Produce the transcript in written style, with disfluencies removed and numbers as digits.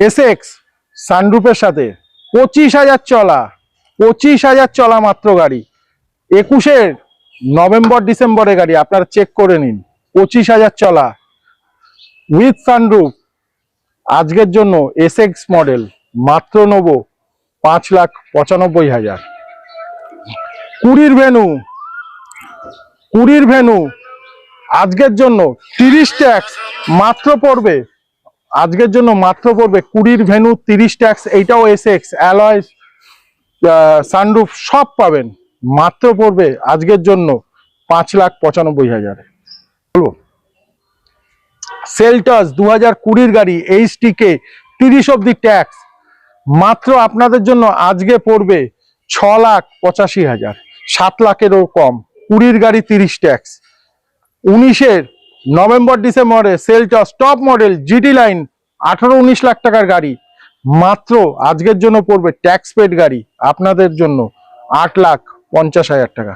Essex সানরুফের সাথে 25,000 চলা, 25,000 চলা মাত্র গাড়ি। 21-এর নভেম্বর ডিসেম্বরে গাড়ি, আপনারা চেক করে নিন। 25,000 চলা উইথ সানরুফ। আজকের জন্য এসএক্স মডেল মাত্র নেব 5,95,000। 20-র ভেনু আজকের জন্য 30 ট্যাক্স মাত্র পড়বে। আজকের জন্য মাত্র পড়বে 20-র ভেনু 30 ট্যাক্স। এইটাও এসএক্স, অ্যালয়, সানরুফ সব পাবেন। মাত্র পড়বে আজকের জন্য 5,95,000। বলবো সেলটস 2020-র গাড়ি, এইচটিকে 30 অব্দি ট্যাক্স, মাত্র আপনাদের জন্য আজকে পড়বে 6,85,000, 7 লাখেরও কম। 20-র গাড়ি 30 ট্যাক্স। 19-এর নভেম্বর ডিসেম্বরে Seltos top model GT line 18-19 lakh টাকার গাড়ি, মাত্র আজকের জন্য পড়বে ট্যাক্স পেড গাড়ি আপনাদের জন্য 8,50,000 টাকা।